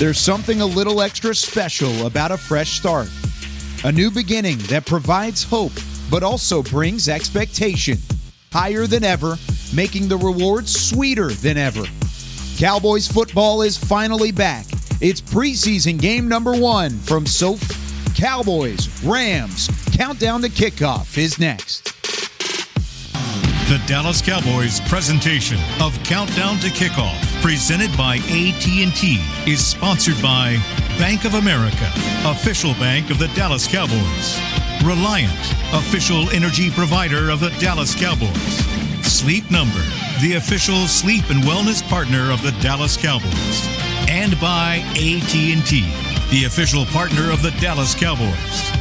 There's something a little extra special about a fresh start. A new beginning that provides hope, but also brings expectation. Higher than ever, making the rewards sweeter than ever. Cowboys football is finally back. It's preseason game number 1 from SOF. Cowboys, Rams, countdown to kickoff is next. The Dallas Cowboys presentation of Countdown to Kickoff, presented by AT&T, is sponsored by Bank of America, official bank of the Dallas Cowboys. Reliant, official energy provider of the Dallas Cowboys. Sleep Number, the official sleep and wellness partner of the Dallas Cowboys. And by AT&T, the official partner of the Dallas Cowboys.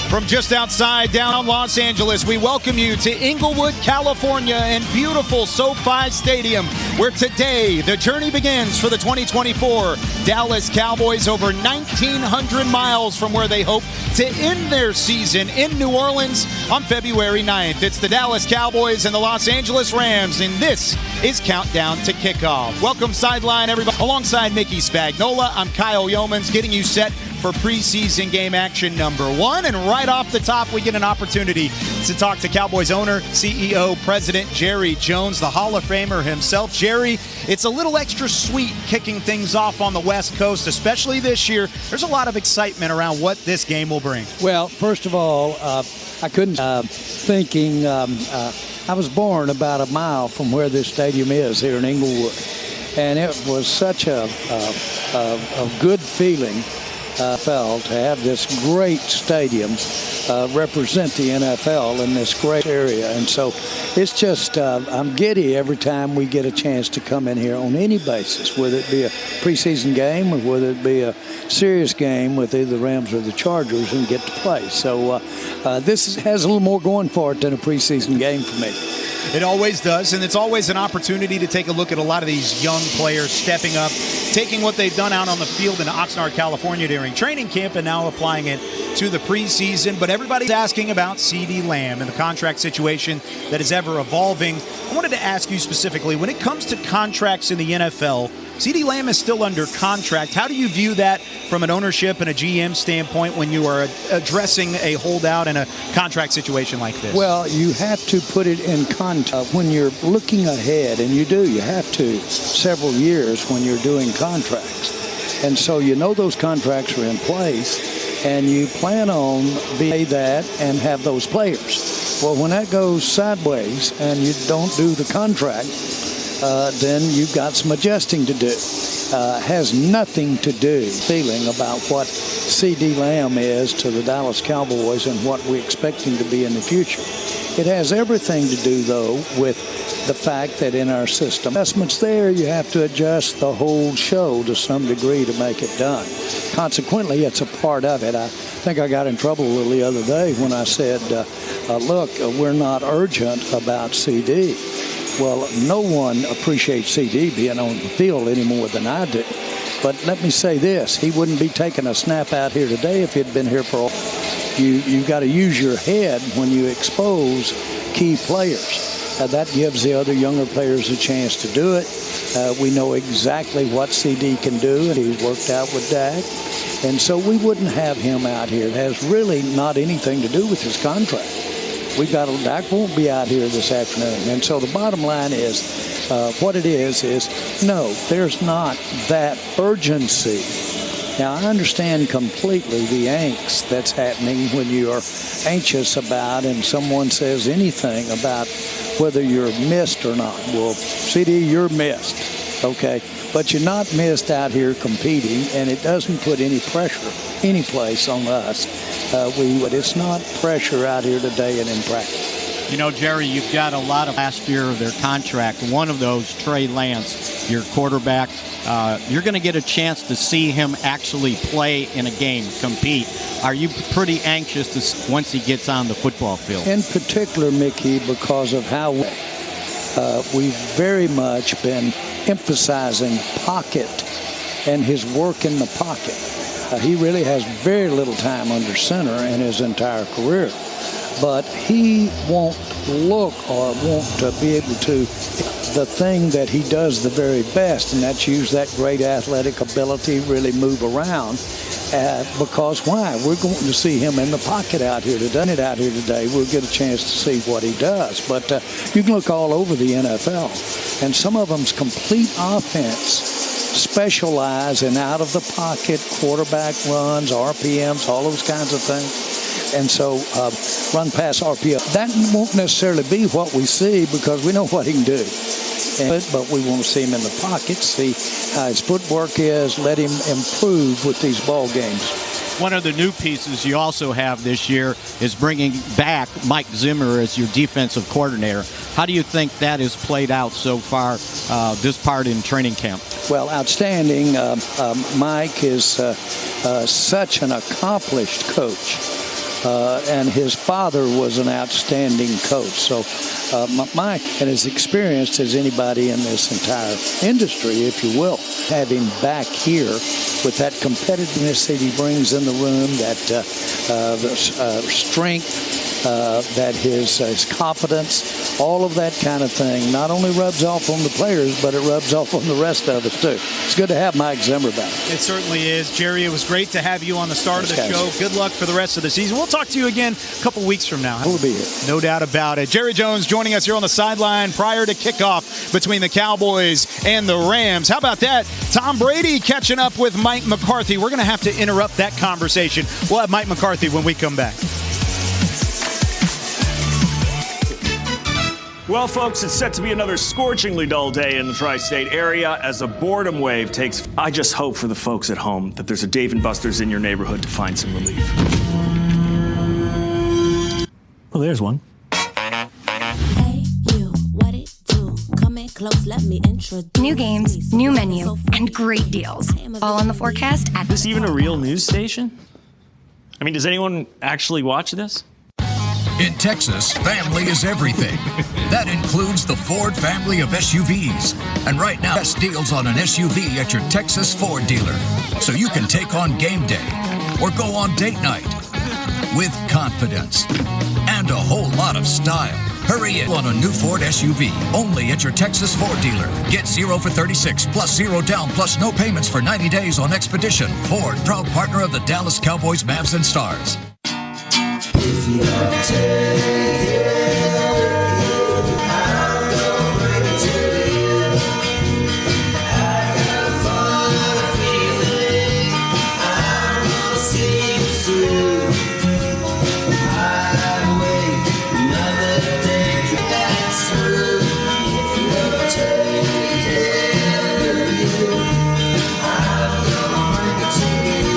From just outside downtown Los Angeles, we welcome you to Inglewood, California, and beautiful SoFi Stadium, where today the journey begins for the 2024 Dallas Cowboys, over 1,900 miles from where they hope to end their season in New Orleans on February 9th. It's the Dallas Cowboys and the Los Angeles Rams, and this is Countdown to Kickoff. Welcome sideline, everybody. Alongside Mickey Spagnola, I'm Kyle Yeomans, getting you set for preseason game action number 1. And right off the top, we get an opportunity to talk to Cowboys owner, CEO, President Jerry Jones, the Hall of Famer himself. Jerry, it's a little extra sweet kicking things off on the West Coast, especially this year. There's a lot of excitement around what this game will bring. Well, first of all, I couldn't thinking I was born about a mile from where this stadium is here in Inglewood. And it was such a good feeling to have this great stadium represent the NFL in this great area. And so it's just, I'm giddy every time we get a chance to come in here on any basis, whether it be a preseason game or whether it be a serious game with either the Rams or the Chargers, and get to play. So this has a little more going for it than a preseason game for me. It always does, and it's always an opportunity to take a look at a lot of these young players stepping up, taking what they've done out on the field in Oxnard, California during training camp and now applying it to the preseason. But everybody's asking about CeeDee Lamb and the contract situation that is ever evolving. I wanted to ask you specifically, when it comes to contracts in the NFL, CeeDee Lamb is still under contract. How do you view that from an ownership and a GM standpoint when you are addressing a holdout in a contract situation like this? Well, you have to put it in context. When you're looking ahead, and you have to, several years when you're doing contracts. And so you know those contracts are in place, and you plan on being that and have those players. Well, when that goes sideways and you don't do the contract, then you've got some adjusting to do. Has nothing to do feeling about what CeeDee Lamb is to the Dallas Cowboys and what we expect him to be in the future. It has everything to do, though, with the fact that in our system, adjustments there, you have to adjust the whole show to some degree to make it done. Consequently, it's a part of it. I think I got in trouble a little the other day when I said, look, we're not urgent about CD. Well, no one appreciates CD being on the field any more than I do. But let me say this, he wouldn't be taking a snap out here today if he'd been here for you've got to use your head when you expose key players. That gives the other younger players a chance to do it. We know exactly what CD can do, and he's worked out with Dak. And so we wouldn't have him out here. It has really not anything to do with his contract. Dak won't be out here this afternoon. And so the bottom line is, what it is no, there's not that urgency. Now, I understand completely the angst that's happening when you are anxious about and someone says anything about whether you're missed or not. Well, CD, you're missed, okay? But you're not missed out here competing, and it doesn't put any pressure any place on us. It's not pressure out here today and in practice. You know, Jerry, you've got a lot of last year of their contract. One of those, Trey Lance, your quarterback. You're going to get a chance to see him actually play in a game, compete. Are you pretty anxious to once he gets on the football field? In particular, Mickey, because of how we've very much been emphasizing pocket and his work in the pocket. He really has very little time under center in his entire career. But he won't look or want to be able to the thing that he does the very best, and that's use that great athletic ability, really move around. Because why? We're going to see him in the pocket out here today. We'll get a chance to see what he does. But you can look all over the NFL, and some of them's complete offense specialize in out of the pocket quarterback runs, RPMs, all those kinds of things. And so run pass RPM. That won't necessarily be what we see because we know what he can do. But we want to see him in the pocket, see how his footwork is, let him improve with these ball games. One of the new pieces you also have this year is bringing back Mike Zimmer as your defensive coordinator. How do you think that has played out so far, this part in training camp? Well, outstanding. Mike is such an accomplished coach. And his father was an outstanding coach. So Mike, and as experienced as anybody in this entire industry, if you will, have him back here with that competitiveness that he brings in the room, that strength, that his confidence, all of that kind of thing, not only rubs off on the players, but it rubs off on the rest of us, too. It's good to have Mike Zimmer back. It certainly is. Jerry, it was great to have you on the start of the show. Good luck for the rest of the season. We'll talk to you again a couple weeks from now. We'll be here. No doubt about it. Jerry Jones joining us here on the sideline prior to kickoff between the Cowboys and the Rams. How about that? Tom Brady catching up with Mike McCarthy. We're going to have to interrupt that conversation. We'll have Mike McCarthy when we come back. Well, folks, it's set to be another scorchingly dull day in the tri-state area as a boredom wave takes. I just hope for the folks at home that there's a Dave & Buster's in your neighborhood to find some relief. Well, there's one. Hey, you, what it do? Come in close, let me introduce. New games, new menu, and great deals. All on the forecast at... Is this even a real news station? I mean, does anyone actually watch this? In Texas, family is everything. That includes the Ford family of SUVs. And right now, best deals on an SUV at your Texas Ford dealer. So you can take on game day or go on date night with confidence and a whole lot of style. Hurry in on a new Ford SUV only at your Texas Ford dealer. Get 0 for 36 plus 0 down plus no payments for 90 days on Expedition. Ford, proud partner of the Dallas Cowboys, Mavs, and Stars. If you take it, I'll go bring it to you. I got a fun feeling I'm gonna see you through. I'd wait another day to dance through. If you take it, I'll go bring it to you.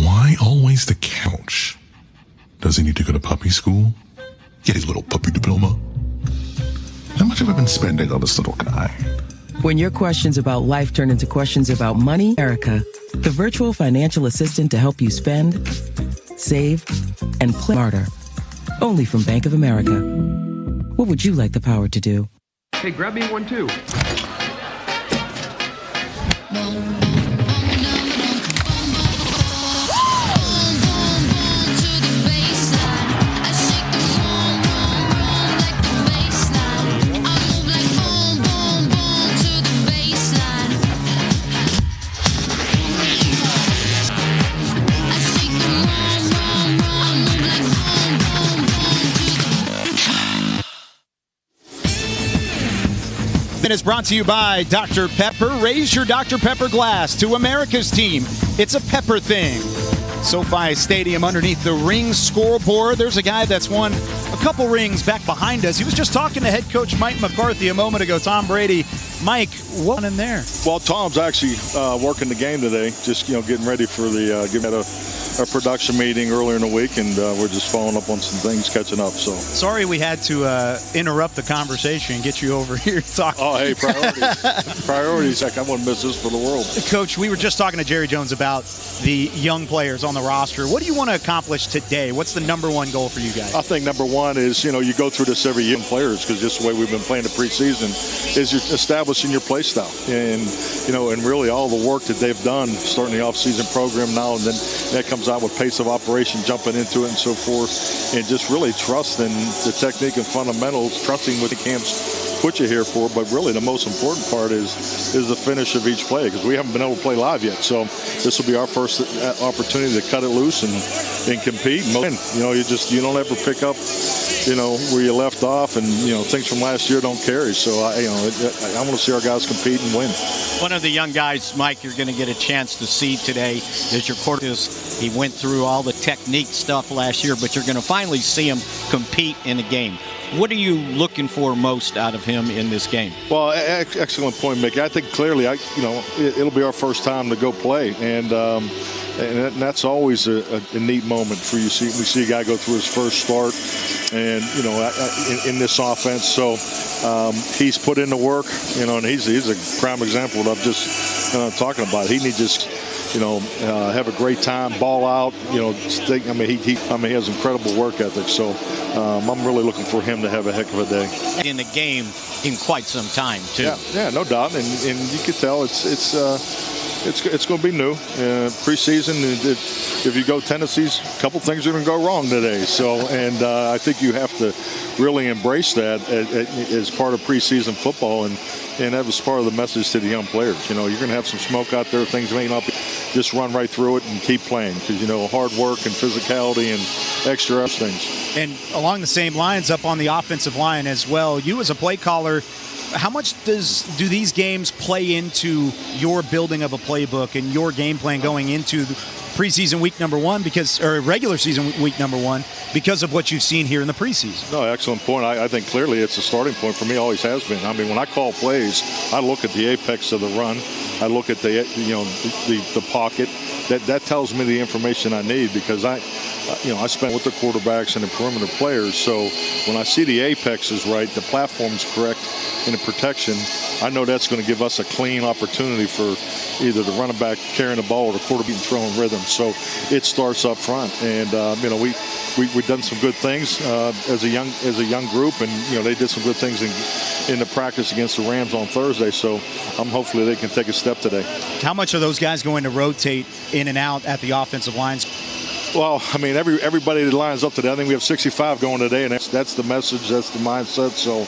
Why always the couch? Does he need to go to puppy school? Get his little puppy diploma. How much have I been spending on this little guy? When your questions about life turn into questions about money, Erica, the virtual financial assistant to help you spend, save, and play smarter. Only from Bank of America. What would you like the power to do? Hey, grab me one too. Is brought to you by Dr. Pepper. Raise your Dr. Pepper glass to America's team. It's a Pepper thing. SoFi Stadium underneath the ring scoreboard. There's a guy that's won a couple rings back behind us. He was just talking to head coach Mike McCarthy a moment ago. Tom Brady. Mike, what in there? Well, Tom's actually working the game today, just getting ready for the giving a production meeting earlier in the week, and we're just following up on some things, catching up. So sorry we had to interrupt the conversation and get you over here talking. Oh, hey, priorities. Priorities. Heck, I wouldn't miss this for the world. Coach, we were just talking to Jerry Jones about the young players on the roster. What do you want to accomplish today? What's the number one goal for you guys? I think number one is, you go through this every year in players, because just the way we've been playing the preseason is you're establishing your play style. And, and really all the work that they've done starting the offseason program now, and then that comes comes out with pace of operation, jumping into it and so forth, and just really trusting the technique and fundamentals, trusting what the camps put you here for. But really the most important part is the finish of each play, because we haven't been able to play live yet. So this will be our first opportunity to cut it loose and compete. And, you don't ever pick up, where you left off, and, things from last year don't carry. So, I want to see our guys compete and win. One of the young guys, Mike, you're going to get a chance to see today is your quarterback. He went through all the technique stuff last year, but you're going to finally see him compete in a game. What are you looking for most out of him in this game? Well, excellent point, Mickey. I think clearly, it'll be our first time to go play, and that's always a neat moment for you. We see a guy go through his first start, and in this offense. So he's put in the work, and he's a prime example of what I'm just talking about. He needs just have a great time, ball out. He has incredible work ethic. So I'm really looking for him to have a heck of a day in the game in quite some time too. Yeah, no doubt, and you can tell it's going to be new. Preseason, if you go Tennessee's, a couple things are going to go wrong today. So, and I think you have to really embrace that as part of preseason football, and that was part of the message to the young players. You're going to have some smoke out there. Things may not be, just run right through it and keep playing, because hard work and physicality and extra things. And along the same lines, up on the offensive line as well, you as a play caller, how much do these games play into your building of a playbook and your game plan going into the preseason week number one, or regular season week number one, because of what you've seen here in the preseason? No, excellent point. I think clearly it's a starting point for me, always has been. I mean, when I call plays, I look at the apex of the run. I look at the pocket. That tells me the information I need, because I spent with the quarterbacks and the perimeter players. So when I see the apex is right, the platform's correct in the protection, I know that's going to give us a clean opportunity for either the running back carrying the ball or the quarterback throwing rhythm. So it starts up front, and we've done some good things as a young group, and they did some good things in the practice against the Rams on Thursday. So hopefully they can take a step today. How much are those guys going to rotate in and out at the offensive lines? Well, I mean, everybody that lines up today, I think we have 65 going today, and that's the message, that's the mindset. So,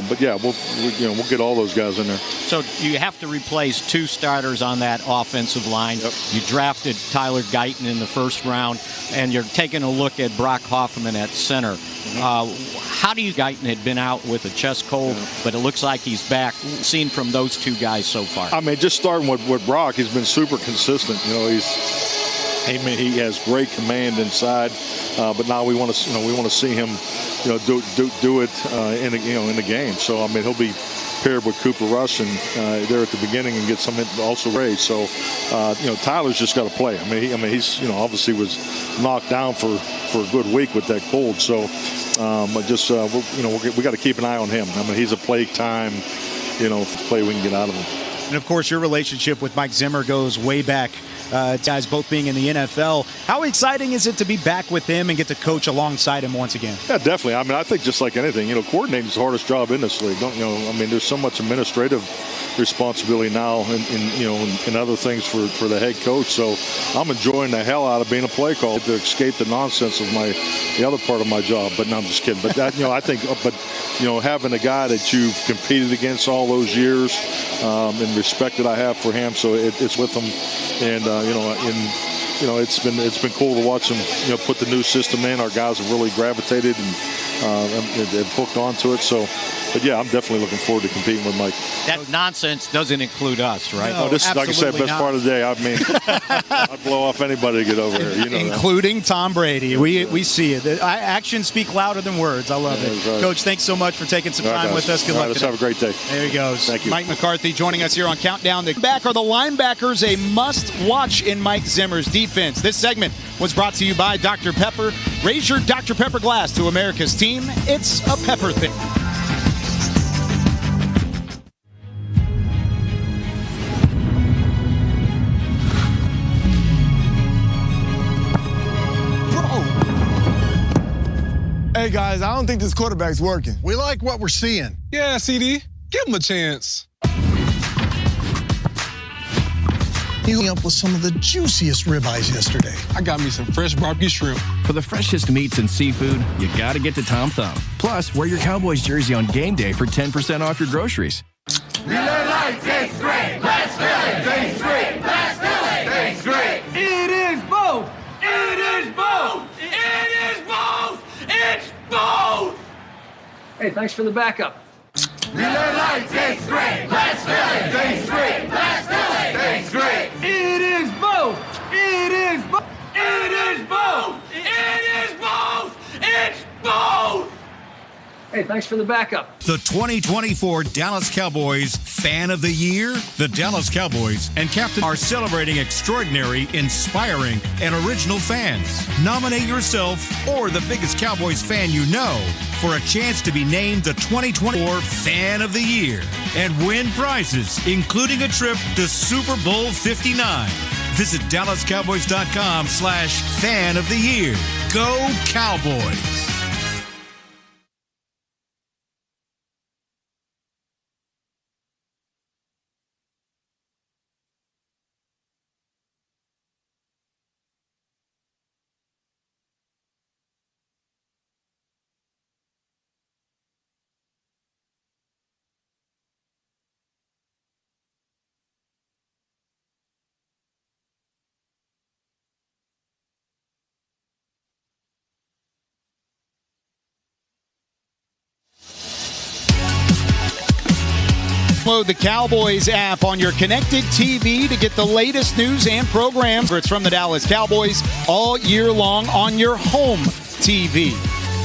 but yeah, we'll get all those guys in there. So you have to replace two starters on that offensive line. Yep. You drafted Tyler Guyton in the first round, and you're taking a look at Brock Hoffman at center. How do you? Guyton had been out with a chest cold, but it looks like he's back. Seen from those two guys so far. I mean, just starting with Brock, he's been super consistent. He has great command inside, but now we want to see him, do it in the game. So I mean, he'll be paired with Cooper Rush and there at the beginning, and get some also raised. So Tyler's just got to play. I mean he's obviously was knocked down for a good week with that cold. So we got to keep an eye on him. I mean, he's a play time play we can get out of him. And of course, your relationship with Mike Zimmer goes way back. Guys both being in the NFL. How exciting is it to be back with him and get to coach alongside him once again? Yeah, definitely. I mean, I think just like anything, coordinating is the hardest job in this league. There's so much administrative responsibility now and other things for the head coach. So I'm enjoying the hell out of being a play caller to escape the nonsense of the other part of my job. But no, I'm just kidding. But that, I think, having a guy that you've competed against all those years, and respect that I have for him, so it's with him. And it's been cool to watch them put the new system in. Our guys have really gravitated and hooked onto it. So, but yeah, I'm definitely looking forward to competing with Mike. That nonsense doesn't include us, right? No, this is, like I said, best part of the day. I mean, I'd blow off anybody to get over here. Including Tom Brady. We see it. Actions speak louder than words. I love it. Right. Coach, thanks so much for taking some time with us. Good luck. Let's have a great day. There he goes. Thank you. Mike McCarthy joining us here on Countdown. Back are the linebackers, a must-watch in Mike Zimmer's defense. This segment was brought to you by Dr. Pepper. Raise your Dr. Pepper glass to America's team. It's a Pepper thing. Hey, guys, I don't think this quarterback's working. We like what we're seeing. Yeah, CD. Give him a chance. He hung up with some of the juiciest ribeyes yesterday. I got me some fresh barbecue shrimp. For the freshest meats and seafood, you gotta get to Tom Thumb. Plus, wear your Cowboys jersey on game day for 10% off your groceries. Miller Lite tastes great. Let's fill it. Tastes great. Let's fill it. Tastes great. It is both. It is both. It is both. It's both. Hey, thanks for the backup. Miller Lite tastes great. Let's fill it. Tastes great. Let's fill it. Tastes great. It is both. It is both. It is both. It is both. It's both. Hey, thanks for the backup. The 2024 Dallas Cowboys Fan of the Year? The Dallas Cowboys and Captain are celebrating extraordinary, inspiring, and original fans. Nominate yourself or the biggest Cowboys fan you know for a chance to be named the 2024 Fan of the Year and win prizes, including a trip to Super Bowl 59. Visit DallasCowboys.com/Fan of the Year. Go Cowboys! Download the Cowboys app on your connected TV to get the latest news and programs. It's from the Dallas Cowboys all year long on your home TV.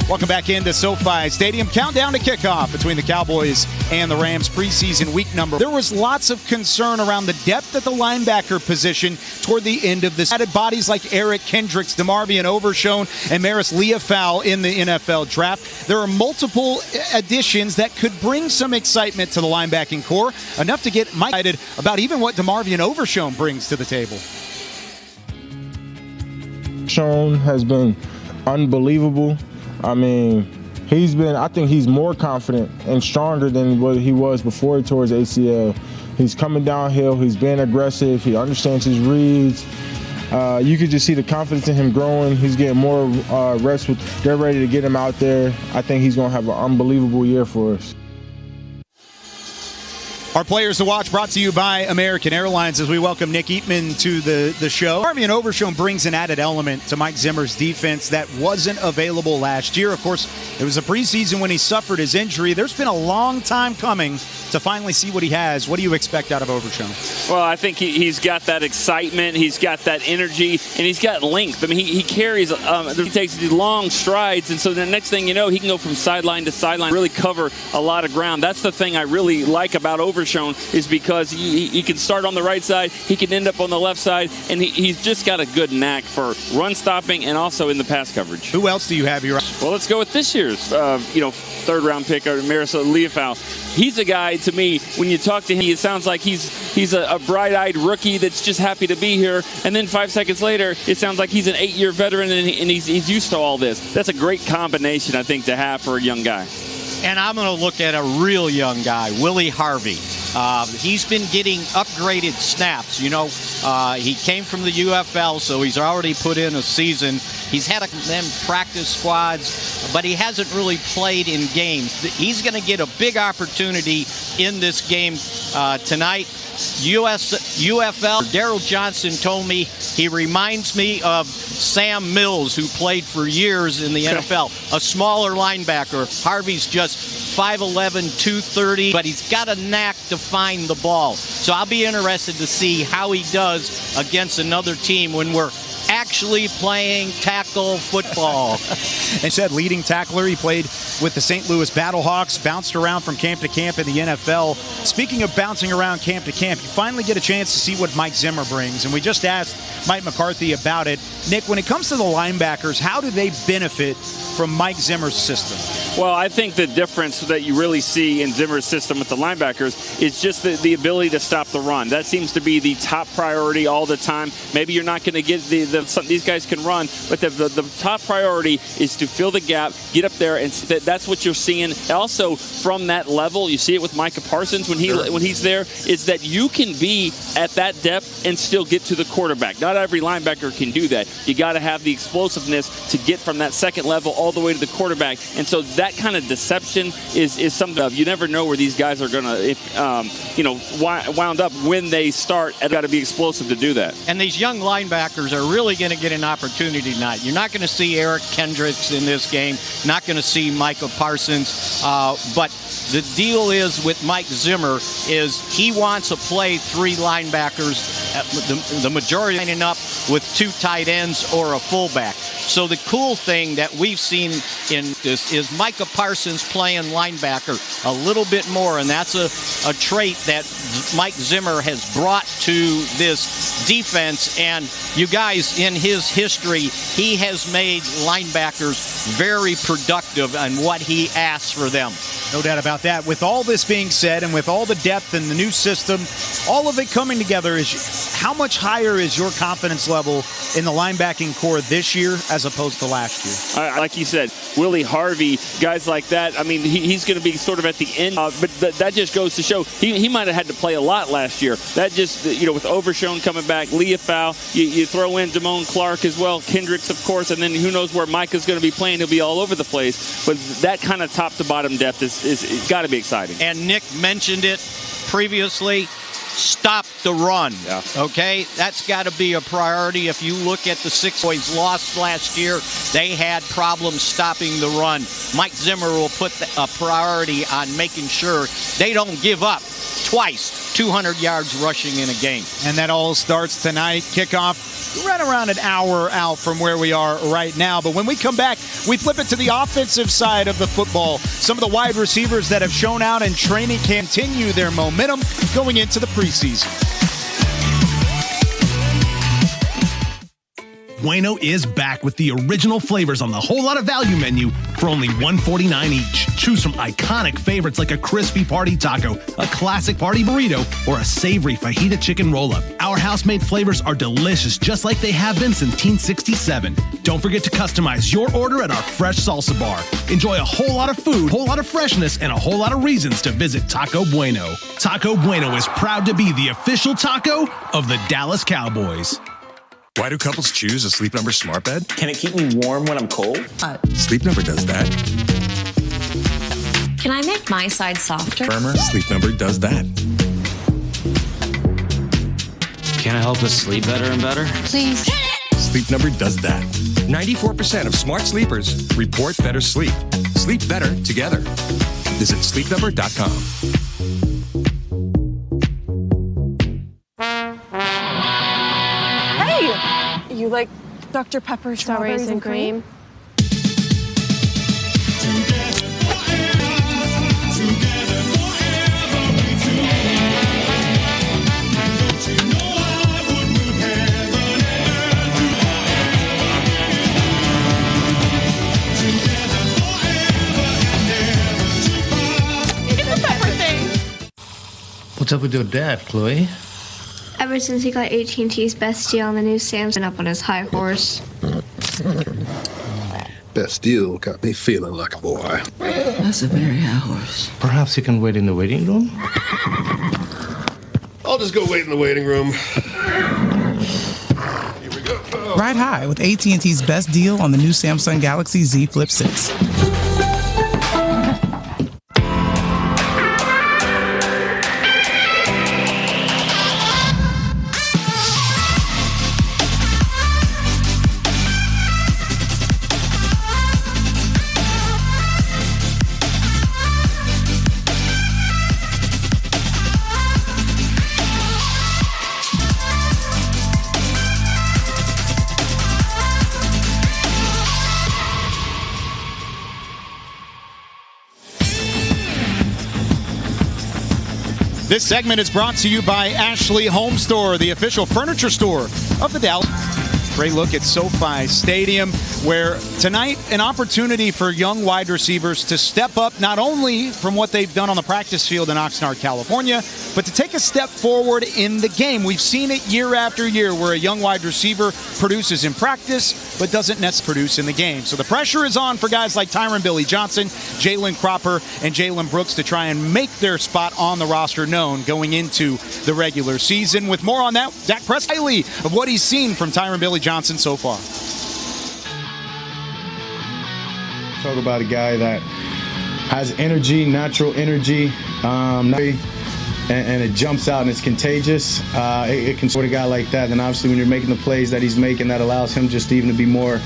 Welcome back into SoFi Stadium. Countdown to kickoff between the Cowboys and the Rams preseason week number. There was lots of concern around the depth at the linebacker position toward the end of this. Added bodies like Eric Kendricks, DeMarvion Overshown, and Maris Leofau in the NFL draft. There are multiple additions that could bring some excitement to the linebacking core, enough to get Mike excited about even what DeMarvion Overshown brings to the table. Overshown has been unbelievable. I mean, I think he's more confident and stronger than what he was before he tore his ACL. He's coming downhill. He's being aggressive. He understands his reads. You could just see the confidence in him growing. He's getting more reps. They're ready to get him out there. I think he's going to have an unbelievable year for us. Our players to watch brought to you by American Airlines as we welcome Nick Eatman to the show. DeMarvion Overshown brings an added element to Mike Zimmer's defense that wasn't available last year. Of course, it was a preseason when he suffered his injury. There's been a long time coming to finally see what he has. What do you expect out of Overshown? Well, I think he's got that excitement, he's got that energy, and he's got length. I mean, he carries, he takes these long strides, and so the next thing you know, he can go from sideline to sideline, really cover a lot of ground. That's the thing I really like about Overshown, is because he can start on the right side, he can end up on the left side, and he's just got a good knack for run stopping and also in the pass coverage. Who else do you have here? Well, let's go with this year's third-round pick, Maris Leofau. He's a guy, to me, when you talk to him, it sounds like he's a bright-eyed rookie that's just happy to be here, and then 5 seconds later, it sounds like he's an 8-year veteran and he's used to all this. That's a great combination, I think, to have for a young guy. And I'm going to look at a real young guy, Willie Harvey. He's been getting upgraded snaps. He came from the UFL, so he's already put in a season. He's had them practice squads, but he hasn't really played in games. He's going to get a big opportunity in this game tonight. UFL, Daryl Johnson told me he reminds me of Sam Mills, who played for years in the NFL, a smaller linebacker. Harvey's just 5'11", 230, but he's got a knack to find the ball. So I'll be interested to see how he does against another team when we're actually playing tackle football. And said leading tackler, he played with the St. Louis Battlehawks, bounced around from camp to camp in the NFL. Speaking of bouncing around camp to camp, you finally get a chance to see what Mike Zimmer brings. And we just asked Mike McCarthy about it. Nick, when it comes to the linebackers, how do they benefit from Mike Zimmer's system? Well, I think the difference that you really see in Zimmer's system with the linebackers is just the ability to stop the run. That seems to be the top priority all the time. Maybe you're not going to get these guys can run, but the top priority is to fill the gap, get up there, and that's what you're seeing. Also, from that level, you see it with Micah Parsons when he's there, is that you can be at that depth and still get to the quarterback. Not every linebacker can do that. You got to have the explosiveness to get from that second level all the way to the quarterback. And so that kind of deception is something of you never know where these guys are going to, wound up when they start. Got to be explosive to do that. And these young linebackers are really going to get an opportunity tonight. You're not going to see Eric Kendricks in this game. Not going to see Micah Parsons. But the deal is with Mike Zimmer is he wants to play three linebackers, the majority lining up with two tight ends or a fullback. So the cool thing that we've seen in this is Micah Parsons playing linebacker a little bit more, and that's a trait that Mike Zimmer has brought to this defense. And you guys, in his history, he has made linebackers very productive in what he asks for them. No doubt about that. With all this being said, and with all the depth and the new system, all of it coming together, is how much higher is your confidence level in the linebacking core this year as opposed to last year? Like you said, Willie Harvey, guys like that, I mean, he's going to be sort of at the end, but that just goes to show he might have had to play a lot last year. That just, with Overshown coming back, Leofau, you throw in Damone Clark as well, Kendricks, of course, and then who knows where Micah's going to be playing. He'll be all over the place. But that kind of top-to-bottom depth is got to be exciting. And Nick mentioned it previously. Stop the run. Yeah. Okay? That's got to be a priority. If you look at the Cowboys lost last year, they had problems stopping the run. Mike Zimmer will put a priority on making sure they don't give up twice, 200 yards rushing in a game. And that all starts tonight. Kickoff right around an hour out from where we are right now. But when we come back, we flip it to the offensive side of the football. Some of the wide receivers that have shown out in training continue their momentum going into the preseason. Bueno is back with the original flavors on the Whole Lot of Value menu for only $1.49 each. Choose from iconic favorites like a crispy party taco, a classic party burrito, or a savory fajita chicken roll-up. Our house-made flavors are delicious, just like they have been since 1967. Don't forget to customize your order at our fresh salsa bar. Enjoy a whole lot of food, whole lot of freshness, and a whole lot of reasons to visit Taco Bueno. Taco Bueno is proud to be the official taco of the Dallas Cowboys. Why do couples choose a Sleep Number smart bed? Can it keep me warm when I'm cold? Sleep Number does that. Can I make my side softer? Firmer? Sleep Number does that. Can I help us sleep better and better? Please. Sleep Number does that. 94% of smart sleepers report better sleep. Sleep better together. Visit sleepnumber.com. You like Dr. Pepper strawberries and cream? It's a Pepper thing. What's up with your dad, Chloe? Ever since he got AT&T's best deal on the new Samsung, up on his high horse. Best deal got me feeling like a boy. That's a very high horse. Perhaps you can wait in the waiting room? I'll just go wait in the waiting room. Ride high with AT&T's best deal on the new Samsung Galaxy Z Flip 6. This segment is brought to you by Ashley Home Store, the official furniture store of the Dallas. Great look at SoFi Stadium, where tonight an opportunity for young wide receivers to step up not only from what they've done on the practice field in Oxnard, California, but to take a step forward in the game. We've seen it year after year where a young wide receiver produces in practice but doesn't necessarily produce in the game. So the pressure is on for guys like Tyron Billy Johnson, Jalen Cropper, and Jalen Brooks to try and make their spot on the roster known going into the regular season. With more on that, Dak Prescott highly of what he's seen from Tyron Billy Johnson so far. Talk about a guy that has energy, natural energy, and it jumps out and it's contagious. It can support a guy like that. And obviously when you're making the plays that he's making, that allows him just even to be more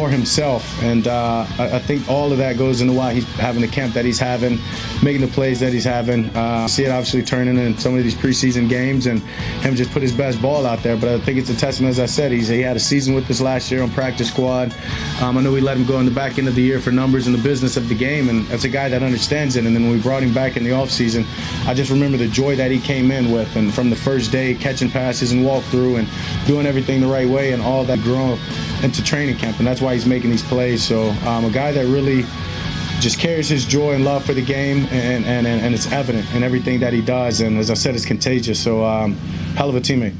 himself. And I think all of that goes into why he's having the camp that he's having, making the plays that he's having. See it obviously turning in some of these preseason games and him just put his best ball out there. But I think it's a testament, as I said, he had a season with us last year on practice squad. I know we let him go in the back end of the year for numbers and the business of the game, and that's a guy that understands it. And then when we brought him back in the offseason, I just remember the joy that he came in with, and from the first day, catching passes and walk through and doing everything the right way, and all that grown into training camp, and that's why he's making these plays. So a guy that really just carries his joy and love for the game, and it's evident in everything that he does, and as I said, it's contagious. So hell of a teammate.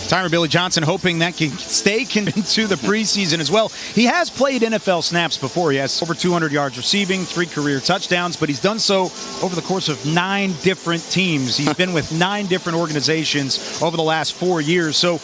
Tyron Billy Johnson hoping that can stay into the preseason as well. He has played NFL snaps before. He has over 200 yards receiving, 3 career touchdowns, but he's done so over the course of 9 different teams. He's been with 9 different organizations over the last 4 years. So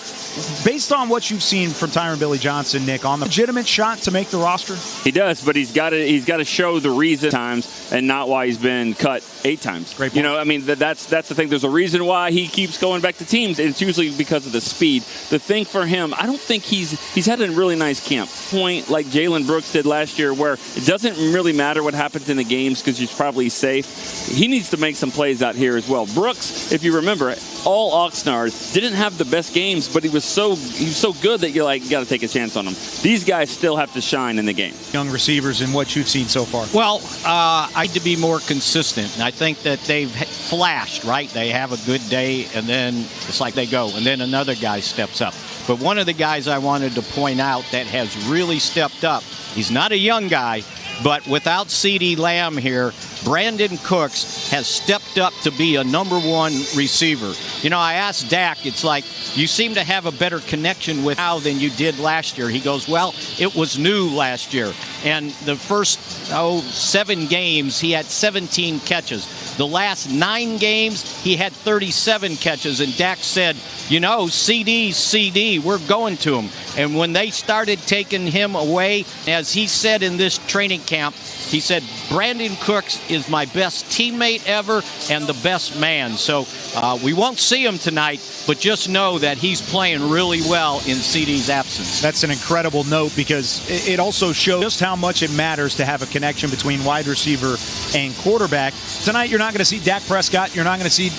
based on what you've seen from Tyron Billy Johnson, Nick, on the legitimate shot to make the roster? He does, but he's got to show the reason times and not why he's been cut 8 times. Great point. You know, I mean, that's the thing. There's a reason why he keeps going back to teams, and it's usually because of the speed. The thing for him, I don't think he's had a really nice camp. Point like Jalen Brooks did last year, where it doesn't really matter what happens in the games because he's probably safe. He needs to make some plays out here as well. Brooks, if you remember, all Oxnard didn't have the best games, but he was so good that you're like, you got to take a chance on him. These guys still have to shine in the game. Young receivers and what you've seen so far. Well, I need to be more consistent, and I think that they've flashed, right? They have a good day, and then it's like they go, and then another guy steps up. But one of the guys I wanted to point out that has really stepped up, he's not a young guy, but without CeeDee Lamb here, Brandon Cooks has stepped up to be a #1 receiver. You know, I asked Dak, it's like, you seem to have a better connection with now than you did last year. He goes, well, it was new last year. And the first 7 games, he had 17 catches. The last 9 games, he had 37 catches. And Dak said, you know, CD, we're going to him. And when they started taking him away, as he said in this training camp, he said, Brandon Cooks is my best teammate ever and the best man. So we won't see him tonight, but just know that he's playing really well in CD's absence. That's an incredible note, because it also shows just how much it matters to have a connection between wide receiver and quarterback. Tonight, you're not going to see Dak Prescott. You're not going to see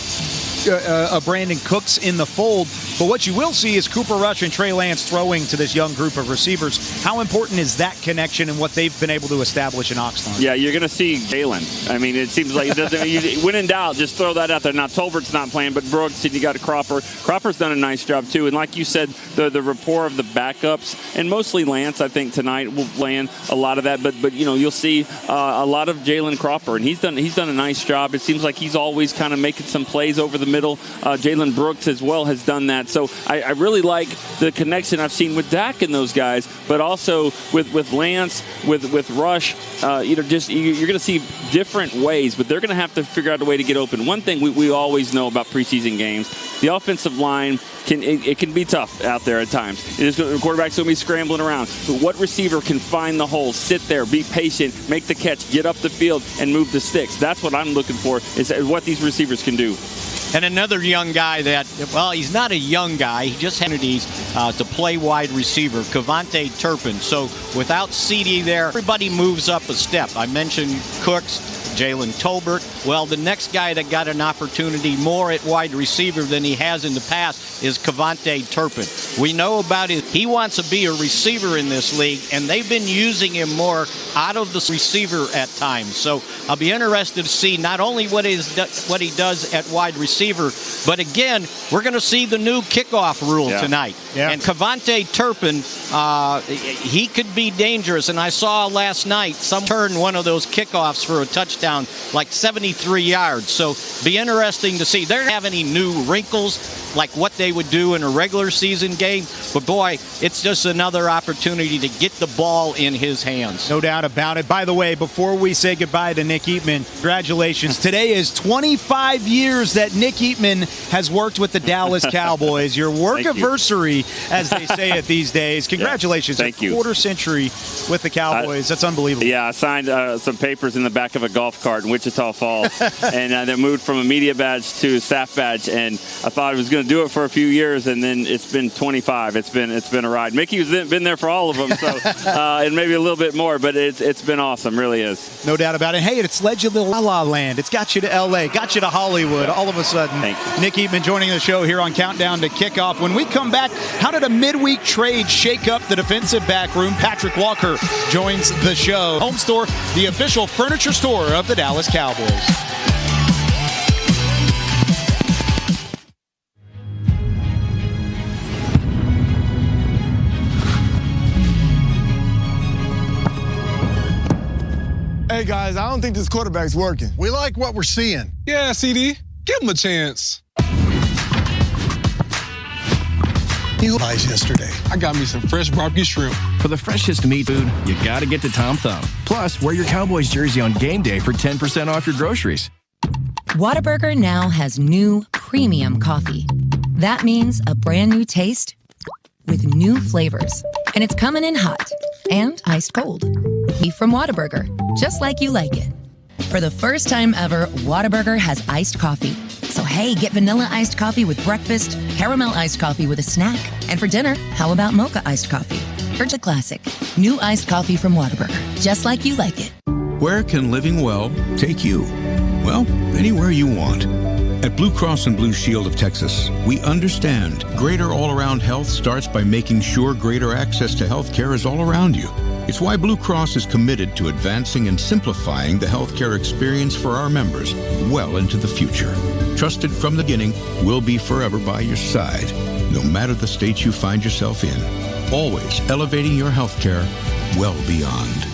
Brandon Cooks in the fold. But what you will see is Cooper Rush and Trey Lance throwing to this young group of receivers. How important is that connection and what they've been able to establish in Oxnard? Yeah, you're going to see Jalen. I mean, it seems like it doesn't. When in doubt, just throw that out there. Now, Tolbert's not playing, but Brooks, and you got a Cropper. Cropper's done a nice job, too. And like you said, the rapport of the backups, and mostly Lance, I think, tonight will land a lot of that. But you know, you'll see a lot of Jalen Cropper, and he's done a nice job. It seems like he's always kind of making some plays over the middle. Jalen Brooks as well has done that. So I really like the connection I've seen with Dak and those guys, but also with Lance, with Rush. You're going to see different ways, but they're going to have to figure out a way to get open. One thing we always know about preseason games, the offensive line can be tough out there at times. The quarterback's going to be scrambling around. But what receiver can find the hole, sit there, be patient, make the catch, get up the field, and move the sticks? That's what I'm looking for, is what these receivers can do. And another young guy that, well, he's not a young guy. He just had opportunities to play wide receiver, Kavontae Turpin. So without CD there, everybody moves up a step. I mentioned Cooks. Jalen Tolbert. Well, the next guy that got an opportunity more at wide receiver than he has in the past is Kevontae Turpin. We know about it. He wants to be a receiver in this league, and they've been using him more out of the receiver at times. So I'll be interested to see not only what he does at wide receiver, but again, we're going to see the new kickoff rule tonight. Yeah. And Kevontae Turpin, he could be dangerous. And I saw last night some turn one of those kickoffs for a touchdown, like 73 yards. So be interesting to see. They don't have any new wrinkles like what they would do in a regular season game. But boy, it's just another opportunity to get the ball in his hands. No doubt about it. By the way, before we say goodbye to Nick Eatman, congratulations. Today is 25 years that Nick Eatman has worked with the Dallas Cowboys. Your work-iversary, as they say it these days. Congratulations. Thank you. Quarter century with the Cowboys. That's unbelievable. Yeah, I signed some papers in the back of a golf cart in Wichita Falls, and they moved from a media badge to a staff badge, and I thought I was going to do it for a few years, and then it's been 25. It's been a ride. Mickey's been there for all of them, so and maybe a little bit more, but it's been awesome. Really is. No doubt about it. Hey, it's led you to La La Land. It's got you to L.A., got you to Hollywood. All of a sudden, Nick Eatman joining the show here on Countdown to Kickoff. When we come back, how did a midweek trade shake up the defensive back room? Patrick Walker joins the show. Home Store, the official furniture store of the Dallas Cowboys. Hey, guys, I don't think this quarterback's working. We like what we're seeing. Yeah, CD. Give him a chance. He lies yesterday. I got me some fresh barbecue shrimp. For the freshest meat food, you got to get to Tom Thumb. Plus, wear your Cowboys jersey on game day for 10% off your groceries. Whataburger now has new premium coffee. That means a brand new taste with new flavors. And it's coming in hot and iced cold. Beef from Whataburger, just like you like it. For the first time ever, Whataburger has iced coffee. So hey, get vanilla iced coffee with breakfast, caramel iced coffee with a snack, and for dinner, how about mocha iced coffee? Urge a classic. New iced coffee from Whataburger, just like you like it. Where can living well take you? Well, anywhere you want. At Blue Cross and Blue Shield of Texas, we understand greater all-around health starts by making sure greater access to health care is all around you. It's why Blue Cross is committed to advancing and simplifying the healthcare experience for our members well into the future. Trusted from the beginning, we'll be forever by your side, no matter the state you find yourself in. Always elevating your healthcare well beyond.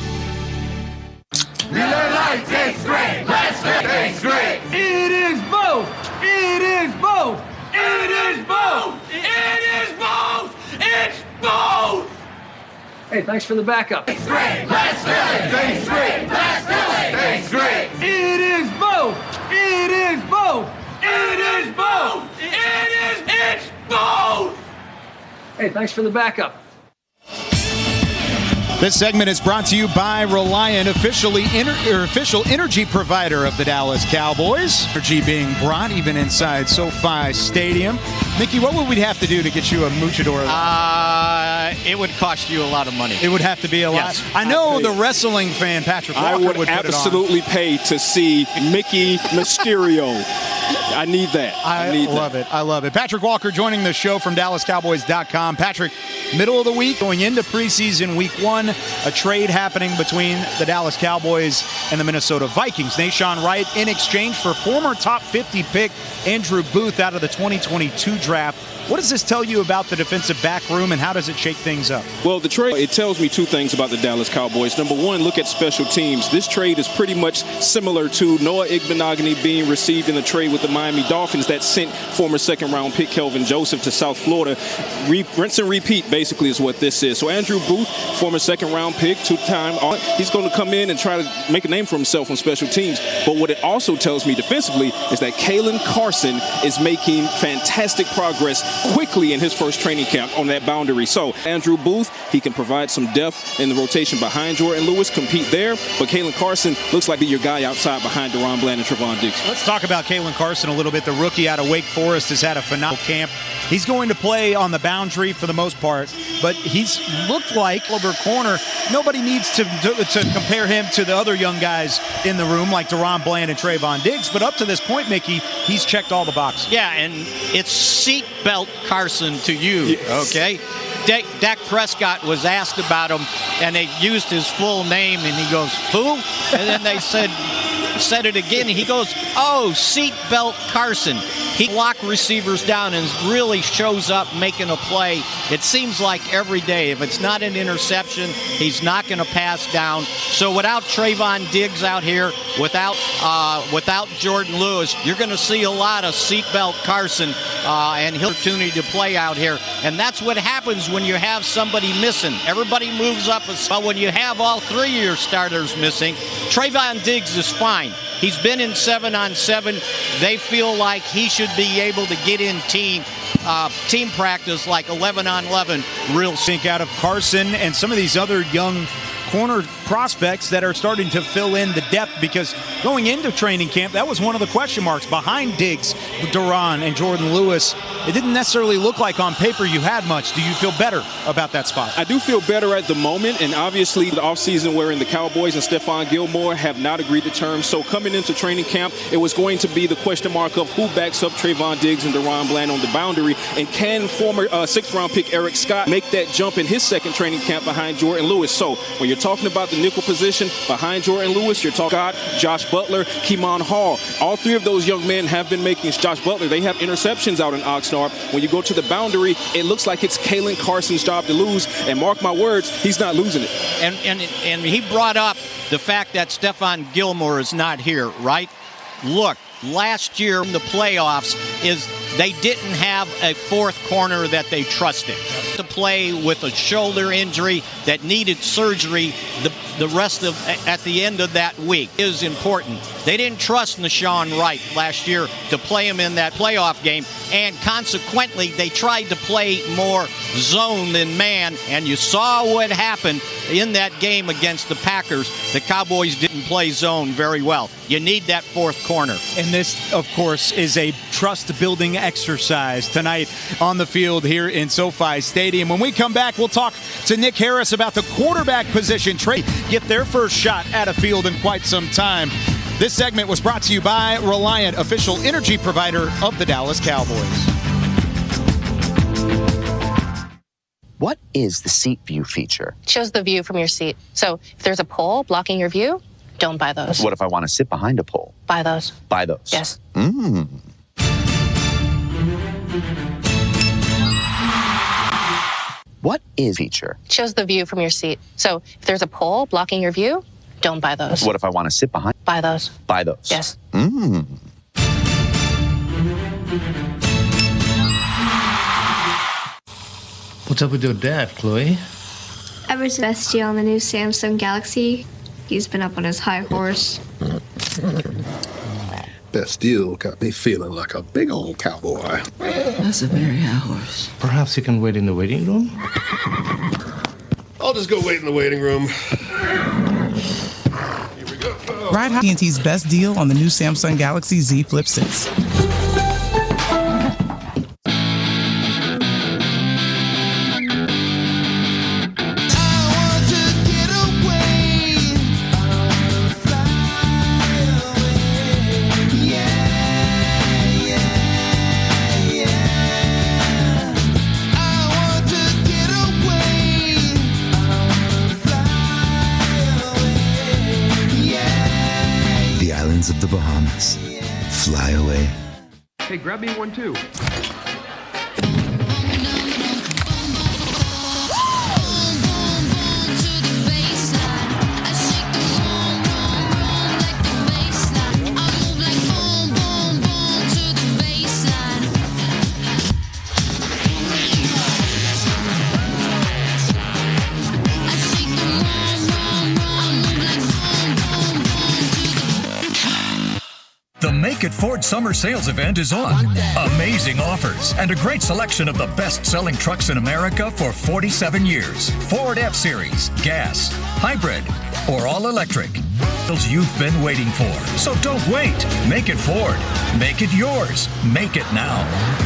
Miller Lite tastes great. Let's tastes great. It is both. It is both. It is both. It is both. It's both. Hey, thanks for the backup. Tastes great. Let's fill it. Tastes great. Let's fill it. Tastes great. It is both. It is both. It is both. It's both. Hey, thanks for the backup. This segment is brought to you by Reliant, official energy provider of the Dallas Cowboys. Energy being brought even inside SoFi Stadium. Mickey, what would we have to do to get you a Muchador? It would cost you a lot of money. It would have to be a lot. Yes. I know the wrestling fan, Patrick Walker, would absolutely pay to see Mickey Mysterio. I need that. I love it. I love it. Patrick Walker joining the show from DallasCowboys.com. Patrick, middle of the week, going into preseason week 1, a trade happening between the Dallas Cowboys and the Minnesota Vikings. Nashawn Wright in exchange for former top 50 pick Andrew Booth out of the 2022 draft. What does this tell you about the defensive back room, and how does it shake things up? Well, the trade, it tells me two things about the Dallas Cowboys. Number one, look at special teams. This trade is pretty much similar to Noah Igbenogany being received in a trade with the Miami Dolphins that sent former second-round pick Kelvin Joseph to South Florida. Rinse and repeat, basically, is what this is. So Andrew Booth, former second-round pick, two-time, he's going to come in and try to make a name for himself on special teams. But what it also tells me defensively is that Kalen Carson is making fantastic progress quickly in his first training camp on that boundary. So Andrew Booth, he can provide some depth in the rotation behind Jordan Lewis, compete there. But Kalen Carson looks like your guy outside behind Deron Bland and Trevon Diggs. Let's talk about Kalen Carson mentioned a little bit, the rookie out of Wake Forest has had a phenomenal camp. He's going to play on the boundary for the most part, but he's looked like caliber corner. Nobody needs to compare him to the other young guys in the room like Deron Bland and Trayvon Diggs, but up to this point, Mickey, he's checked all the boxes. Yeah, and it's seatbelt Carson to you, okay? Dak Prescott was asked about him, and they used his full name, and he goes, who? And then they said it again. He goes, oh, seatbelt Carson. He locked receivers down and really shows up making a play. It seems like every day. If it's not an interception, he's not going to pass down. So without Trayvon Diggs out here, without Jordan Lewis, you're going to see a lot of seatbelt Carson and he'll opportunity to play out here. And that's what happens when you have somebody missing. Everybody moves up. But when you have all three of your starters missing, Trayvon Diggs is fine. He's been in 7-on-7. They feel like he should be able to get in team practice like 11-on-11. Real sink out of Carson and some of these other young corner prospects that are starting to fill in the depth, because going into training camp, that was one of the question marks behind Diggs, Deron, and Jordan Lewis. It didn't necessarily look like on paper you had much. Do you feel better about that spot? I do feel better at the moment, and obviously the offseason wherein the Cowboys and Stephon Gilmore have not agreed to terms. So coming into training camp, it was going to be the question mark of who backs up Trayvon Diggs and Deron Bland on the boundary, and can former sixth-round pick Eric Scott make that jump in his second training camp behind Jordan Lewis. So when you're talking about the nickel position behind Jordan Lewis, you're talking Scott, Josh Butler, Keemon Hall. All three of those young men have been making. Josh Butler, they have interceptions out in Oxnard. When you go to the boundary, it looks like it's Kalen Carson's job to lose, and mark my words, he's not losing it. And he brought up the fact that Stephon Gilmore is not here, right? Look, last year in the playoffs they didn't have a fourth corner that they trusted to play with a shoulder injury that needed surgery the rest of at the end of that week is important. They didn't trust Nashawn Wright last year to play him in that playoff game, and consequently they tried to play more zone than man, and you saw what happened in that game against the Packers. The Cowboys didn't play zone very well. You need that fourth corner. And this, of course, is a trust-building exercise tonight on the field here in SoFi Stadium. When we come back, we'll talk to Nick Harris about the quarterback position. Trey get their first shot at a field in quite some time. This segment was brought to you by Reliant, official energy provider of the Dallas Cowboys. What is the Seat View feature? It shows the view from your seat. So if there's a pole blocking your view, don't buy those. What if I want to sit behind a pole? Buy those. Buy those? Yes. What is feature? It shows the view from your seat. So if there's a pole blocking your view, don't buy those. What if I want to sit behind? Buy those. Buy those? Yes. What's up with your dad, Chloe? Ever since the best deal on the new Samsung Galaxy, he's been up on his high horse. Best deal got me feeling like a big old cowboy. That's a very high horse. Perhaps you can wait in the waiting room? I'll just go wait in the waiting room. Ride AT&T's best deal on the new Samsung Galaxy Z Flip 6. Of the Bahamas. Fly away. Hey, grab me one too. The Make It Ford Summer Sales Event is on. Amazing offers and a great selection of the best-selling trucks in America for 47 years. Ford F-Series, gas, hybrid, or all-electric. You've been waiting for. So don't wait. Make it Ford. Make it yours. Make it now.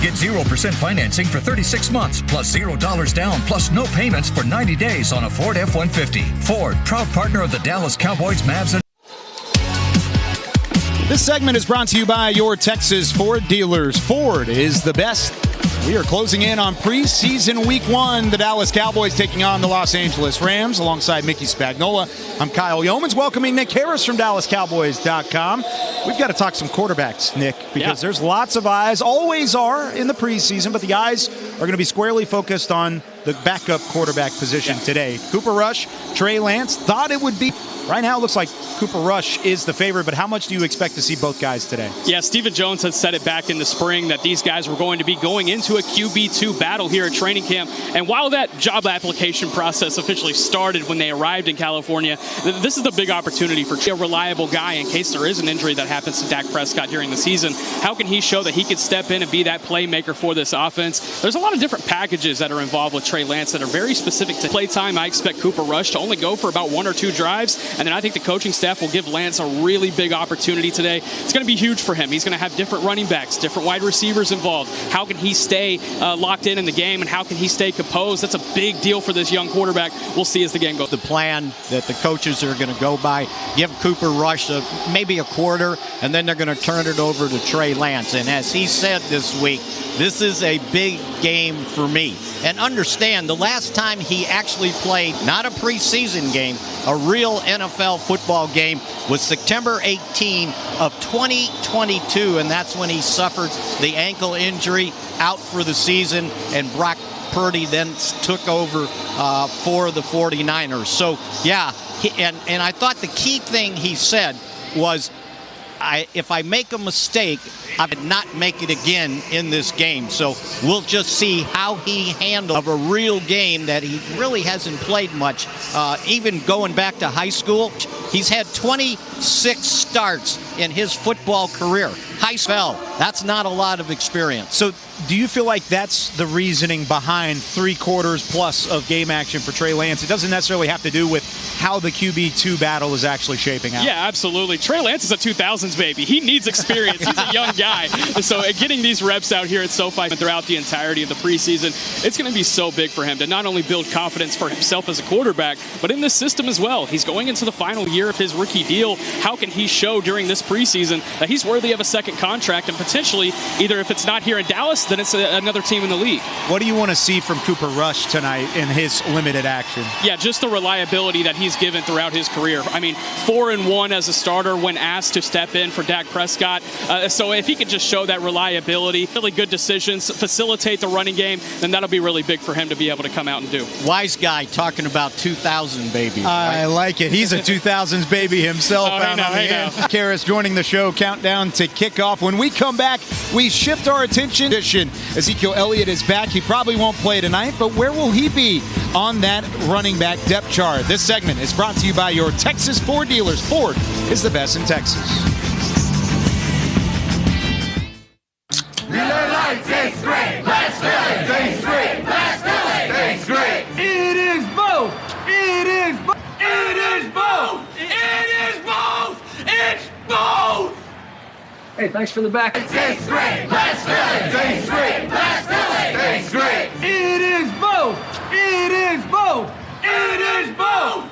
Get 0% financing for 36 months, plus $0 down, plus no payments for 90 days on a Ford F-150. Ford, proud partner of the Dallas Cowboys, Mavs, and This segment is brought to you by your Texas Ford dealers. Ford is the best. We are closing in on preseason week 1. The Dallas Cowboys taking on the Los Angeles Rams alongside Mickey Spagnola. I'm Kyle Yeomans, welcoming Nick Harris from DallasCowboys.com. We've got to talk some quarterbacks, Nick, because there's lots of eyes, always are in the preseason, but the eyes are going to be squarely focused on the backup quarterback position today. Cooper Rush, Trey Lance, thought it would be. Right now, it looks like Cooper Rush is the favorite, but how much do you expect to see both guys today? Yeah, Stephen Jones had said it back in the spring that these guys were going to be going into a QB2 battle here at training camp. And while that job application process officially started when they arrived in California, this is the big opportunity for a reliable guy in case there is an injury that happens to Dak Prescott during the season. How can he show that he could step in and be that playmaker for this offense? There's a lot of different packages that are involved with Trey Lance that are very specific to play time. I expect Cooper Rush to only go for about 1 or 2 drives. And then I think the coaching staff will give Lance a really big opportunity today. It's going to be huge for him. He's going to have different running backs, different wide receivers involved. How can he stay locked in the game, and how can he stay composed? That's a big deal for this young quarterback. We'll see as the game goes. The plan that the coaches are going to go by, give Cooper Rush maybe a quarter, and then they're going to turn it over to Trey Lance. And as he said this week, this is a big game for me. And understand, the last time he actually played, not a preseason game, a real NFL football game, was September 18 of 2022, and that's when he suffered the ankle injury, out for the season, and Brock Purdy then took over for the 49ers. So, yeah, and I thought the key thing he said was, if I make a mistake, I would not make it again in this game. So we'll just see how he handles a real game that he really hasn't played much. Even going back to high school, he's had 26 starts in his football career. High spell. That's not a lot of experience. So do you feel like that's the reasoning behind 3 quarters plus of game action for Trey Lance? It doesn't necessarily have to do with how the QB2 battle is actually shaping out. Yeah, absolutely. Trey Lance is a 2000s baby. He needs experience. He's a young guy. So getting these reps out here at SoFi throughout the entirety of the preseason, it's going to be so big for him to not only build confidence for himself as a quarterback, but in this system as well. He's going into the final year of his rookie deal. How can he show during this preseason that he's worthy of a second contract, and potentially, either if it's not here in Dallas, then it's another team in the league. What do you want to see from Cooper Rush tonight in his limited action? Yeah, just the reliability that he's given throughout his career. I mean, 4-1 as a starter when asked to step in for Dak Prescott. So if he could just show that reliability, really good decisions, facilitate the running game, then that'll be really big for him to be able to come out and do. Wise guy talking about 2000 babies. I like it. He's a 2000s baby himself. I know. Karras joining the show. Countdown to kickoff. When we come back, we shift our attention. Ezekiel Elliott is back. He probably won't play tonight, but where will he be on that running back depth chart? This segment is brought to you by your Texas Ford dealers. Ford is the best in Texas. Tastes great. Let's fill it. Tastes great. Let's fill it. Tastes great. It is both. It is both. It is both. It is both. It's both. Hey, thanks for the back. It tastes great. Let's fill it. Tastes great. Let's fill it. Tastes great. It is both. It is both. It is both.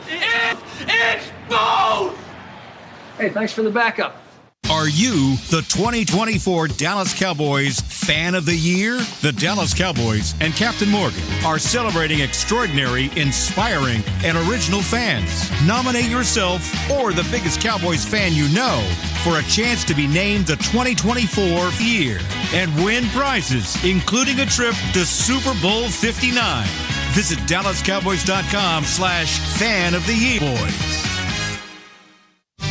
It's both. Hey, thanks for the backup. Are you the 2024 Dallas Cowboys Fan of the Year? The Dallas Cowboys and Captain Morgan are celebrating extraordinary, inspiring, and original fans. Nominate yourself or the biggest Cowboys fan you know for a chance to be named the 2024 year and win prizes, including a trip to Super Bowl 59. Visit DallasCowboys.com/Fan of the Year. Boys.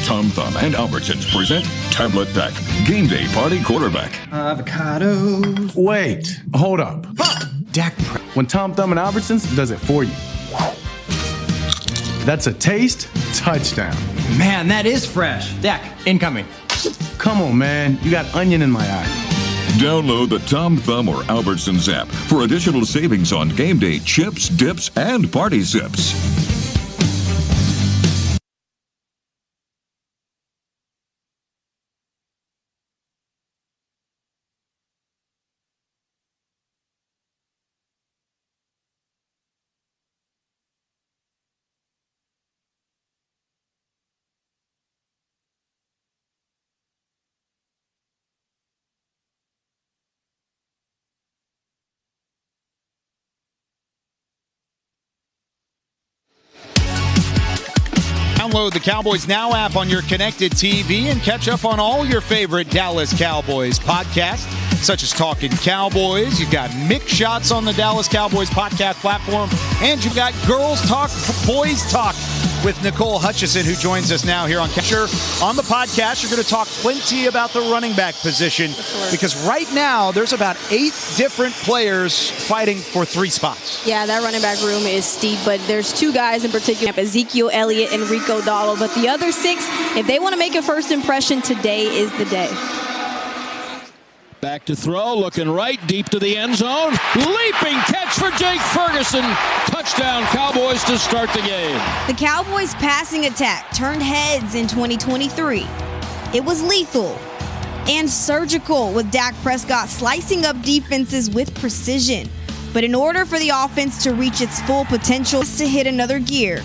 Tom Thumb and Albertsons present Tablet Pack Game Day Party Quarterback. Avocados. Wait, hold up. Dak. When Tom Thumb and Albertsons does it for you. That's a taste touchdown. Man, that is fresh. Dak, incoming. Come on, man. You got onion in my eye. Download the Tom Thumb or Albertsons app for additional savings on game day chips, dips, and party sips. Download the Cowboys Now app on your connected TV and catch up on all your favorite Dallas Cowboys podcasts, such as Talking Cowboys. You've got mixed shots on the Dallas Cowboys podcast platform, and you've got Girls Talk, Boys Talk with Nicole Hutchison, who joins us now here on Catcher. On the podcast, you're going to talk plenty about the running back position, because right now there's about 8 different players fighting for 3 spots. Yeah, that running back room is steep, but there's 2 guys in particular, Ezekiel Elliott and Rico Dowdle. But the other 6, if they want to make a first impression, today is the day. Back to throw, looking right, deep to the end zone. Leaping catch for Jake Ferguson. Touchdown, Cowboys to start the game. The Cowboys' passing attack turned heads in 2023. It was lethal and surgical, with Dak Prescott slicing up defenses with precision. But in order for the offense to reach its full potential, it's to hit another gear.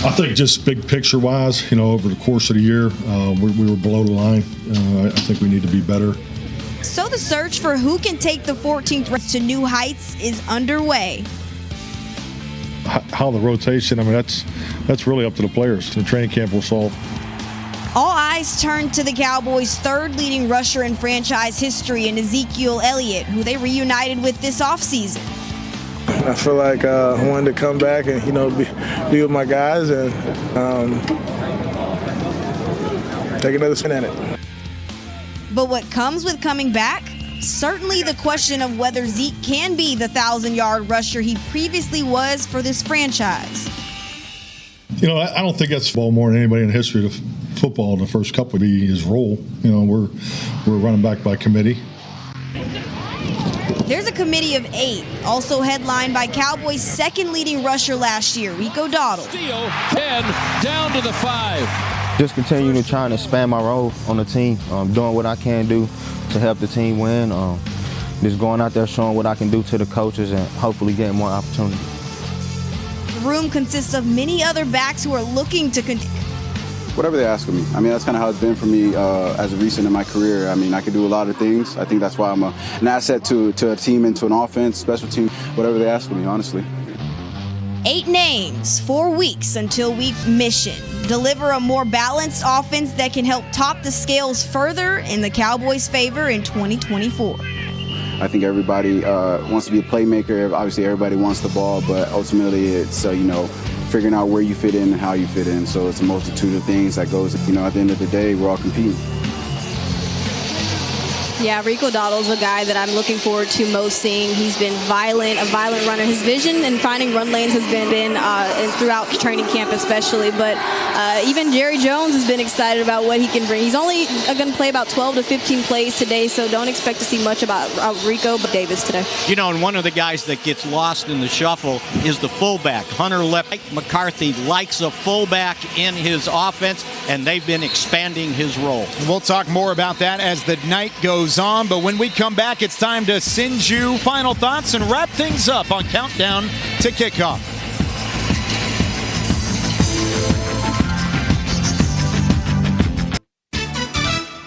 I think just big picture-wise, over the course of the year, we were below the line. I think we need to be better. So the search for who can take the 14th race to new heights is underway. How the rotation, that's really up to the players. The training camp will solve. All eyes turn to the Cowboys' 3rd leading rusher in franchise history in Ezekiel Elliott, who they reunited with this offseason. I feel like I wanted to come back and, be with my guys and take another spin at it. But what comes with coming back? Certainly the question of whether Zeke can be the 1,000-yard rusher he previously was for this franchise. I don't think that's more than anybody in the history of football in the first couple of his role. We're running back by committee. There's a committee of 8, also headlined by Cowboys' 2nd leading rusher last year, Rico Dowdle. 10 down to the 5. Just continue to try and expand my role on the team, doing what I can do to help the team win. Just going out there showing what I can do to the coaches and hopefully getting more opportunity. The room consists of many other backs who are looking to whatever they ask of me. That's kind of how it's been for me as a recent in my career. I can do a lot of things. I think that's why I'm an asset to a team and to an offense, special team, whatever they ask of me, honestly. 8 names, 4 weeks until week mission. Deliver a more balanced offense that can help top the scales further in the Cowboys' favor in 2024. I think everybody wants to be a playmaker. Obviously, everybody wants the ball, but ultimately it's, figuring out where you fit in and how you fit in. So it's a multitude of things that goes, at the end of the day, we're all competing. Yeah, Rico Dowdle's a guy that I'm looking forward to most seeing. He's been a violent runner. His vision and finding run lanes has been throughout training camp especially. But even Jerry Jones has been excited about what he can bring. He's only going to play about 12 to 15 plays today, so don't expect to see much about Rico Davis today. And one of the guys that gets lost in the shuffle is the fullback. Hunter McCarthy likes a fullback in his offense, and they've been expanding his role. We'll talk more about that as the night goes on, but when we come back, it's time to send you final thoughts and wrap things up on Countdown to Kickoff.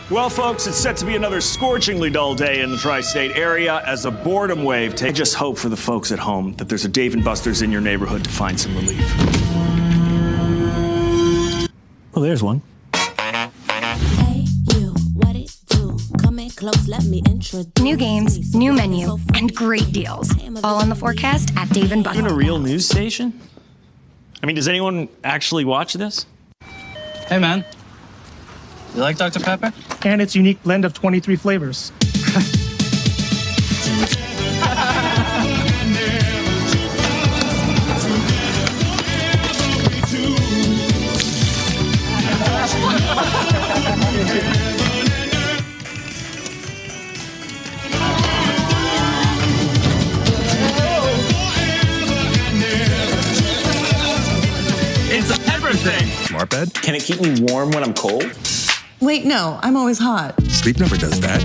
Well, folks, it's set to be another scorchingly dull day in the tri-state area as a boredom wave takes. I just hope for the folks at home that there's a Dave & Buster's in your neighborhood to find some relief. Well, there's one. Close, let me introduce. New games, new menu, and great deals. All on the forecast at Dave & Buster's. Even a real news station? Does anyone actually watch this? Hey, man. You like Dr. Pepper? And its unique blend of 23 flavors. It's a pepper thing. Smart bed? Can it keep me warm when I'm cold? Wait, no, I'm always hot. Sleep Number does that.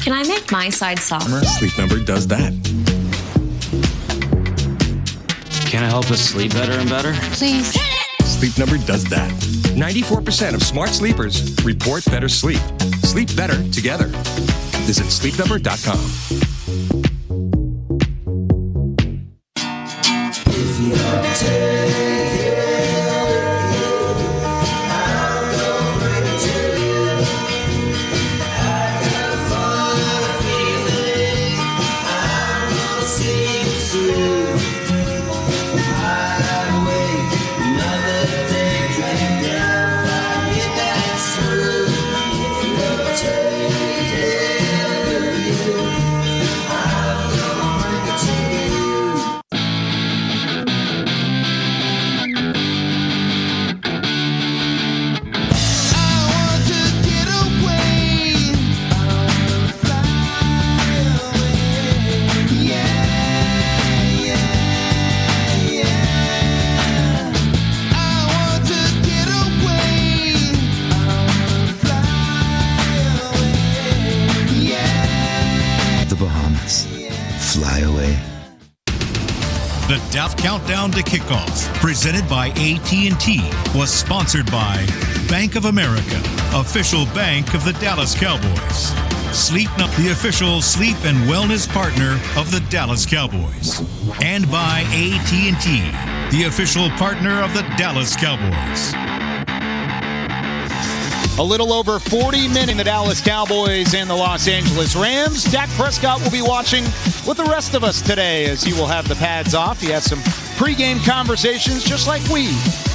Can I make my side softer? Sleep Number does that. Can I help us sleep better and better? Please. Sleep Number does that. 94% of smart sleepers report better sleep. Sleep better together. Visit sleepnumber.com. If you take it Dallas Countdown to Kickoff, presented by AT&T, was sponsored by Bank of America, official bank of the Dallas Cowboys. Sleep Number, the official sleep and wellness partner of the Dallas Cowboys. And by AT&T, the official partner of the Dallas Cowboys. A little over 40 minutes in the Dallas Cowboys and the Los Angeles Rams. Dak Prescott will be watching with the rest of us today as he will have the pads off. He has some pregame conversations just like we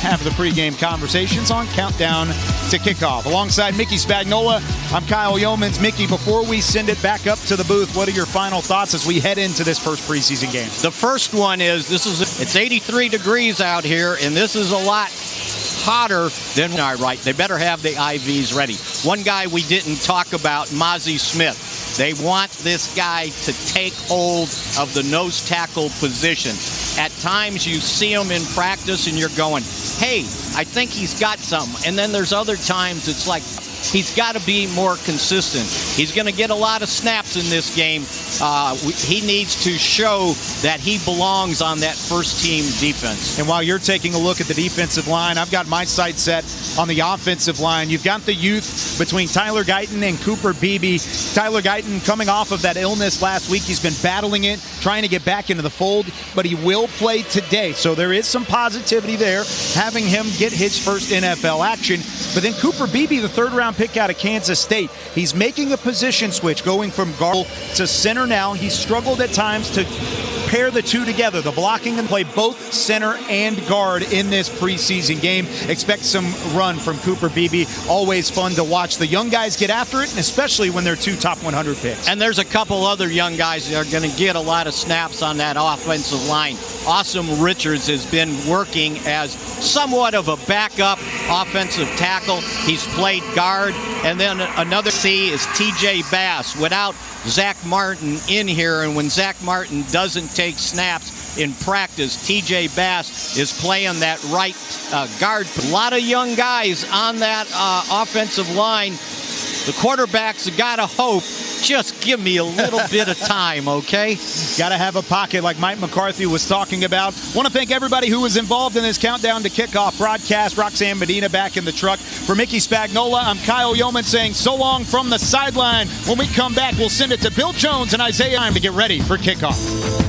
have the pregame conversations on Countdown to Kickoff. Alongside Mickey Spagnola, I'm Kyle Yeomans. Mickey, before we send it back up to the booth, what are your final thoughts as we head into this first preseason game? The first one is it's 83 degrees out here, and this is a lot hotter than they better have the IVs ready. One guy we didn't talk about, Mozzie Smith. They want this guy to take hold of the nose tackle position. At times you see him in practice and you're going, hey, I think he's got something. And then there's other times it's like he's got to be more consistent. He's going to get a lot of snaps in this game. He needs to show that he belongs on that first-team defense. And while you're taking a look at the defensive line, I've got my sights set on the offensive line. You've got the youth between Tyler Guyton and Cooper Beebe. Tyler Guyton coming off of that illness last week. He's been battling it, trying to get back into the fold, but he will play today. So there is some positivity there, having him get his first NFL action. But then Cooper Beebe, the third-round pick out of Kansas State, he's making a position switch, going from guard to center now. He's struggled at times to pair the two together, the blocking, and play both center and guard in this preseason game. Expect some run from Cooper Beebe. Always fun to watch the young guys get after it, and especially when they're two top 100 picks. And there's a couple other young guys that are going to get a lot of snaps on that offensive line. Awesome Richards has been working as somewhat of a backup offensive tackle. He's played guard. And then another C is T.J. Bass. Without Zach Martin in here, and when Zach Martin doesn't take snaps in practice, T.J. Bass is playing that right guard. A lot of young guys on that offensive line. The quarterbacks have got to hope. Just give me a little bit of time, okay? Got to have a pocket like Mike McCarthy was talking about. Want to thank everybody who was involved in this Countdown to Kickoff broadcast. Roxanne Medina back in the truck. For Mickey Spagnola, I'm Kyle Yeoman saying so long from the sideline. When we come back, we'll send it to Bill Jones and Isaiah to get ready for kickoff.